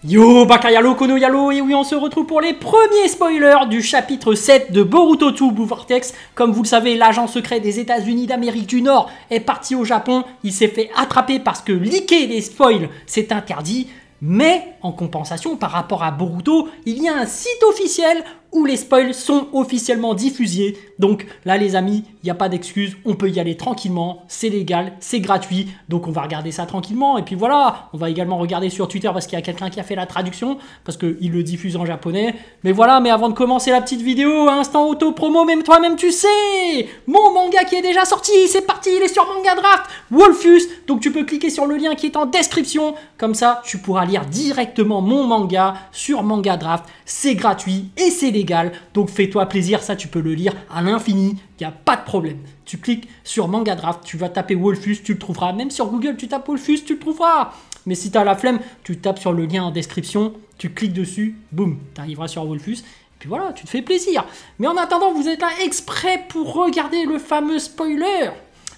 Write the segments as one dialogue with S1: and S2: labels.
S1: Yo, Bakayalo, Kono Yalo, et oui, on se retrouve pour les premiers spoilers du chapitre 7 de Boruto 2 Blue Vortex. Comme vous le savez, l'agent secret des États-Unis d'Amérique du Nord est parti au Japon. Il s'est fait attraper parce que leaker des spoils, c'est interdit. Mais en compensation, par rapport à Boruto, il y a un site officiel où les spoils sont officiellement diffusés. Donc là les amis, il n'y a pas d'excuse, on peut y aller tranquillement, c'est légal, c'est gratuit. Donc on va regarder ça tranquillement. Et puis voilà, on va également regarder sur Twitter parce qu'il y a quelqu'un qui a fait la traduction, parce qu'il le diffuse en japonais. Mais voilà, mais avant de commencer la petite vidéo, instant auto-promo, même toi-même tu sais, mon manga qui est déjà sorti, c'est parti, il est sur Manga Draft, Wolfus. Donc tu peux cliquer sur le lien qui est en description. Comme ça, tu pourras lire directement mon manga sur Manga Draft. C'est gratuit et c'est légal. Donc fais-toi plaisir, ça tu peux le lire à l'infini, il n'y a pas de problème. Tu cliques sur Manga Draft, tu vas taper Wolfus, tu le trouveras. Même sur Google, tu tapes Wolfus, tu le trouveras. Mais si tu as la flemme, tu tapes sur le lien en description, tu cliques dessus, boum, tu arriveras sur Wolfus. Et puis voilà, tu te fais plaisir. Mais en attendant, vous êtes là exprès pour regarder le fameux spoiler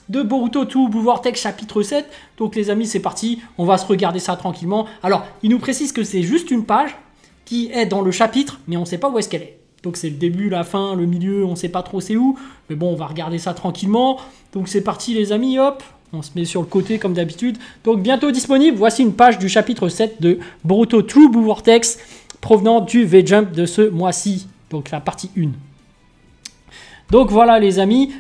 S1: de Boruto 2 Blue Vortex chapitre 7. Donc les amis, c'est parti, on va se regarder ça tranquillement. Alors, il nous précise que c'est juste une page qui est dans le chapitre, mais on ne sait pas où est-ce qu'elle est. Donc c'est le début, la fin, le milieu, on ne sait pas trop c'est où. Mais bon, on va regarder ça tranquillement. Donc c'est parti les amis, hop. On se met sur le côté comme d'habitude. Donc bientôt disponible, voici une page du chapitre 7 de Boruto 2 Blue Vortex provenant du V-Jump de ce mois-ci. Donc la partie 1. Donc voilà les amis,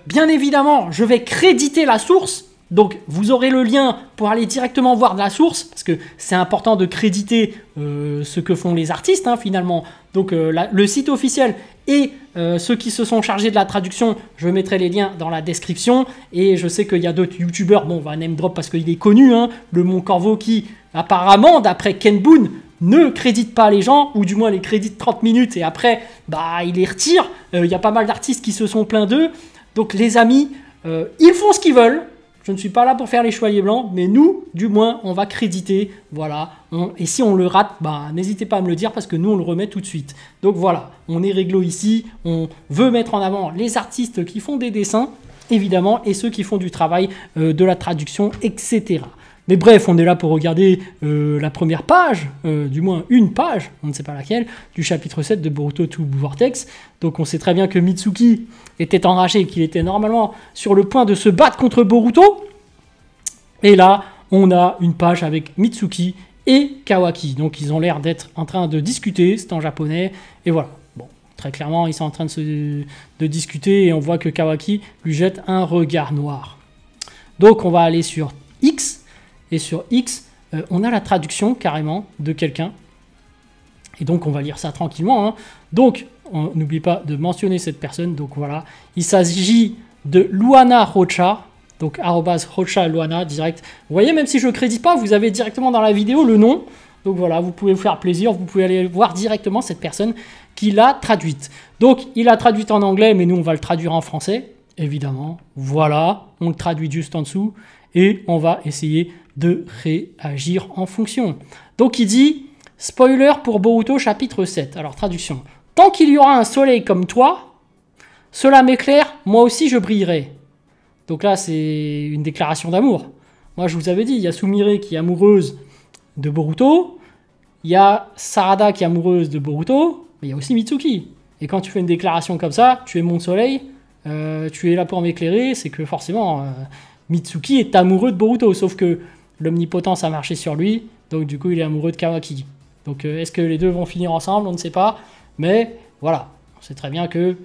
S1: bien évidemment, je vais créditer la source. Donc vous aurez le lien pour aller directement voir de la source, parce que c'est important de créditer ce que font les artistes finalement. Donc le site officiel et ceux qui se sont chargés de la traduction, je mettrai les liens dans la description. Et je sais qu'il y a d'autres youtubeurs, bon on va name drop parce qu'il est connu, le Mont Corvo qui apparemment d'après Ken Boon ne crédite pas les gens, ou du moins les crédite 30 minutes et après bah, il les retire. Il y a pas mal d'artistes qui se sont plaints d'eux. Donc les amis, ils font ce qu'ils veulent. Je ne suis pas là pour faire les chevaliers blancs, mais nous, du moins, on va créditer. Voilà. Et si on le rate, bah, n'hésitez pas à me le dire parce que nous, on le remet tout de suite. Donc voilà, on est réglo ici. On veut mettre en avant les artistes qui font des dessins, évidemment, et ceux qui font du travail de la traduction, etc. Mais bref, on est là pour regarder la première page, du moins une page, on ne sait pas laquelle, du chapitre 7 de Boruto 2 Blue Vortex. Donc on sait très bien que Mitsuki était enragé, qu'il était normalement sur le point de se battre contre Boruto. Et là, on a une page avec Mitsuki et Kawaki. Donc ils ont l'air d'être en train de discuter, c'est en japonais, et voilà. Bon, très clairement, ils sont en train de discuter, et on voit que Kawaki lui jette un regard noir. Donc on va aller sur X. Et sur X, on a la traduction carrément de quelqu'un. Et donc, on va lire ça tranquillement. Donc, on n'oublie pas de mentionner cette personne. Donc, voilà. Il s'agit de Luana Rocha. Donc, @Rocha Luana, direct. Vous voyez, même si je ne crédite pas, vous avez directement dans la vidéo le nom. Donc, voilà, vous pouvez vous faire plaisir. Vous pouvez aller voir directement cette personne qui l'a traduite. Donc, il l'a traduite en anglais, mais nous, on va le traduire en français. Évidemment. Voilà. On le traduit juste en dessous. Et on va essayer de réagir en fonction. Donc il dit « Spoiler pour Boruto chapitre 7 ». Alors traduction. « Tant qu'il y aura un soleil comme toi, cela m'éclaire, moi aussi je brillerai ». Donc là c'est une déclaration d'amour. Moi je vous avais dit, il y a Sumire qui est amoureuse de Boruto, il y a Sarada qui est amoureuse de Boruto, mais il y a aussi Mitsuki. Et quand tu fais une déclaration comme ça, tu es mon soleil, tu es là pour m'éclairer, c'est que forcément Mitsuki est amoureux de Boruto, sauf que l'omnipotence a marché sur lui, donc du coup il est amoureux de Kawaki. Donc est-ce que les deux vont finir ensemble? On ne sait pas. Mais voilà, on sait très bien que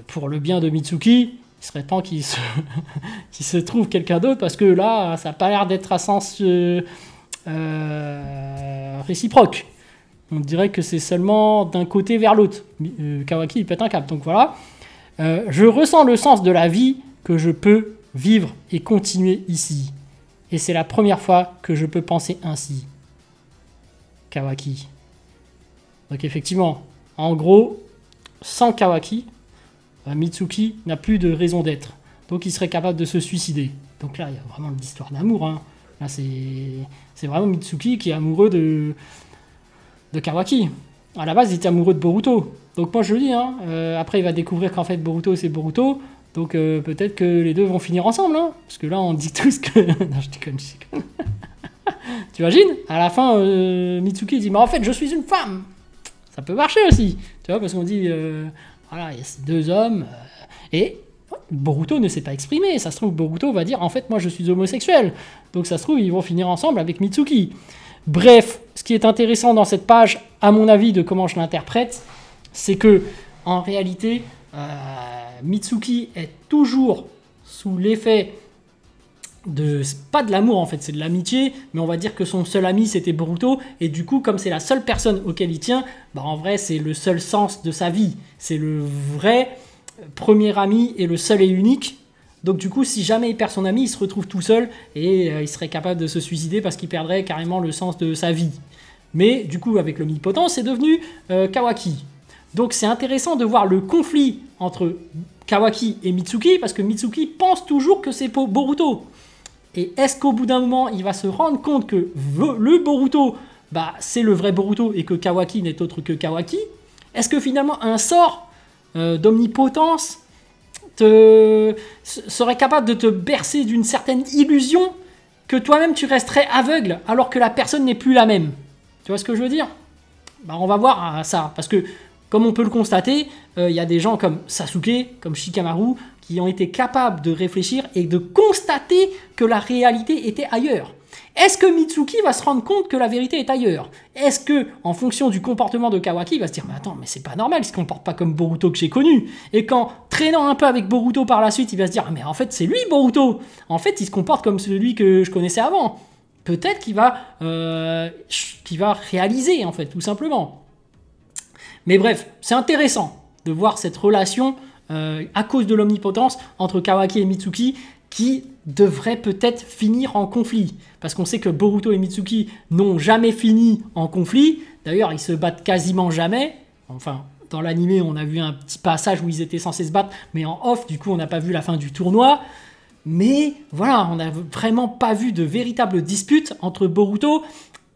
S1: pour le bien de Mitsuki, il serait temps qu'il se trouve quelqu'un d'autre, parce que là, ça n'a pas l'air d'être à sens réciproque. On dirait que c'est seulement d'un côté vers l'autre. Kawaki, il pète un câble. Donc voilà. Je ressens le sens de la vie que je peux vivre et continuer ici. Et c'est la première fois que je peux penser ainsi. Kawaki. Donc effectivement, en gros, sans Kawaki, Mitsuki n'a plus de raison d'être. Donc il serait capable de se suicider. Donc là, il y a vraiment l'histoire d'amour. Là, c'est vraiment Mitsuki qui est amoureux de Kawaki. À la base, il était amoureux de Boruto. Donc moi, je le dis. Après, il va découvrir qu'en fait, Boruto, c'est Boruto. Donc peut-être que les deux vont finir ensemble, parce que là on dit tous que... non, je déconne. Tu imagines? À la fin, Mitsuki dit, mais en fait, je suis une femme. Ça peut marcher aussi. Tu vois, parce qu'on dit, voilà, il y a ces deux hommes. Et Boruto ne s'est pas exprimé. Ça se trouve, Boruto va dire, en fait, moi, je suis homosexuel. Donc, ça se trouve, ils vont finir ensemble avec Mitsuki. Bref, ce qui est intéressant dans cette page, à mon avis, de comment je l'interprète, c'est que, en réalité, Mitsuki est toujours sous l'effet pas de l'amour en fait, c'est de l'amitié, mais on va dire que son seul ami c'était Boruto, et du coup comme c'est la seule personne auquel il tient, bah en vrai c'est le seul sens de sa vie, c'est le vrai premier ami et le seul et unique. Donc du coup si jamais il perd son ami, il se retrouve tout seul et il serait capable de se suicider parce qu'il perdrait carrément le sens de sa vie. Mais du coup avec l'omnipotence c'est devenu Kawaki. Donc c'est intéressant de voir le conflit entre Kawaki et Mitsuki, parce que Mitsuki pense toujours que c'est Boruto. Et est-ce qu'au bout d'un moment, il va se rendre compte que le Boruto, bah, c'est le vrai Boruto et que Kawaki n'est autre que Kawaki? Est-ce que finalement un sort d'omnipotence serait capable de te bercer d'une certaine illusion que toi-même tu resterais aveugle alors que la personne n'est plus la même? Tu vois ce que je veux dire? Bah, on va voir ça, parce que comme on peut le constater, il y a des gens comme Sasuke, comme Shikamaru, qui ont été capables de réfléchir et de constater que la réalité était ailleurs. Est-ce que Mitsuki va se rendre compte que la vérité est ailleurs? Est-ce que, en fonction du comportement de Kawaki, il va se dire « Mais attends, mais c'est pas normal, il se comporte pas comme Boruto que j'ai connu. » Et qu'en traînant un peu avec Boruto par la suite, il va se dire « Mais en fait, c'est lui Boruto. En fait, il se comporte comme celui que je connaissais avant. » Peut-être qu'il va réaliser, en fait, tout simplement. Mais bref, c'est intéressant de voir cette relation à cause de l'omnipotence entre Kawaki et Mitsuki qui devrait peut-être finir en conflit. Parce qu'on sait que Boruto et Mitsuki n'ont jamais fini en conflit. D'ailleurs, ils se battent quasiment jamais. Enfin, dans l'anime, on a vu un petit passage où ils étaient censés se battre, mais en off, du coup, on n'a pas vu la fin du tournoi. Mais voilà, on n'a vraiment pas vu de véritable dispute entre Boruto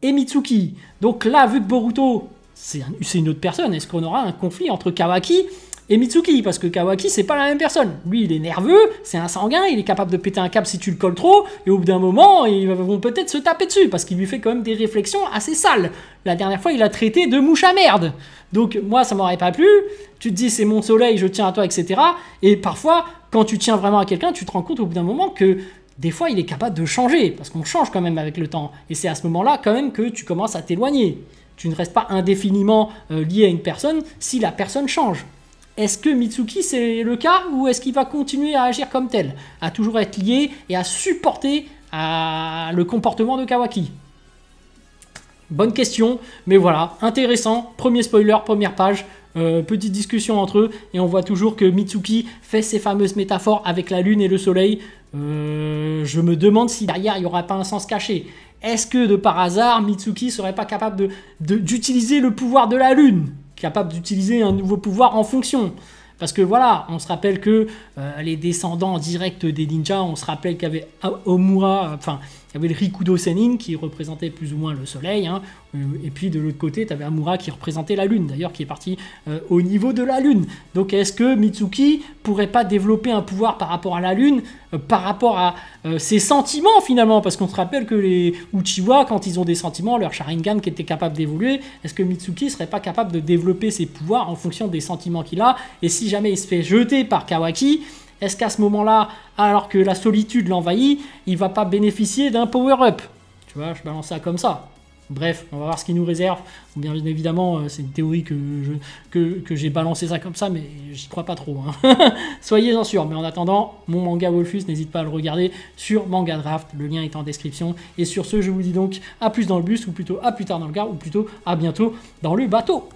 S1: et Mitsuki. Donc là, vu que Boruto, c'est une autre personne, est-ce qu'on aura un conflit entre Kawaki et Mitsuki? Parce que Kawaki, c'est pas la même personne. Lui, il est nerveux, c'est un sanguin, il est capable de péter un câble si tu le colles trop, et au bout d'un moment, ils vont peut-être se taper dessus, parce qu'il lui fait quand même des réflexions assez sales. La dernière fois, il a traité de mouche à merde. Donc moi, ça m'aurait pas plu. Tu te dis, c'est mon soleil, je tiens à toi, etc. Et parfois, quand tu tiens vraiment à quelqu'un, tu te rends compte au bout d'un moment que des fois, il est capable de changer, parce qu'on change quand même avec le temps. Et c'est à ce moment-là, quand même, que tu commences à t'éloigner. Tu ne restes pas indéfiniment lié à une personne si la personne change. Est-ce que Mitsuki c'est le cas, ou est-ce qu'il va continuer à agir comme tel, à toujours être lié et à supporter le comportement de Kawaki? Bonne question, mais voilà, intéressant. Premier spoiler, première page, petite discussion entre eux, et on voit toujours que Mitsuki fait ses fameuses métaphores avec la lune et le soleil. Je me demande si derrière il n'y aura pas un sens caché. Est-ce que de par hasard, Mitsuki serait pas capable d'utiliser le pouvoir de la lune, capable d'utiliser un nouveau pouvoir en fonction? Parce que voilà, on se rappelle que les descendants directs des ninjas, on se rappelle qu'il y avait Omura, enfin, il y avait le Rikudo Sennin qui représentait plus ou moins le soleil, hein, et puis de l'autre côté, tu avais Amura qui représentait la lune, d'ailleurs, qui est parti au niveau de la lune. Donc est-ce que Mitsuki pourrait pas développer un pouvoir par rapport à la lune, par rapport à ses sentiments finalement? Parce qu'on se rappelle que les Uchiwa, quand ils ont des sentiments, leur Sharingan qui était capable d'évoluer, est-ce que Mitsuki serait pas capable de développer ses pouvoirs en fonction des sentiments qu'il a? Et si jamais il se fait jeter par Kawaki, est-ce qu'à ce moment-là, alors que la solitude l'envahit, il va pas bénéficier d'un power-up? Tu vois, je balance ça comme ça. Bref, on va voir ce qu'il nous réserve. Bien évidemment, c'est une théorie que j'ai balancé ça comme ça, mais j'y crois pas trop. Hein. Soyez-en sûrs. Mais en attendant, mon manga Wolfus, n'hésite pas à le regarder sur Manga Draft. Le lien est en description. Et sur ce, je vous dis donc à plus dans le bus, ou plutôt à plus tard dans le gare, ou plutôt à bientôt dans le bateau.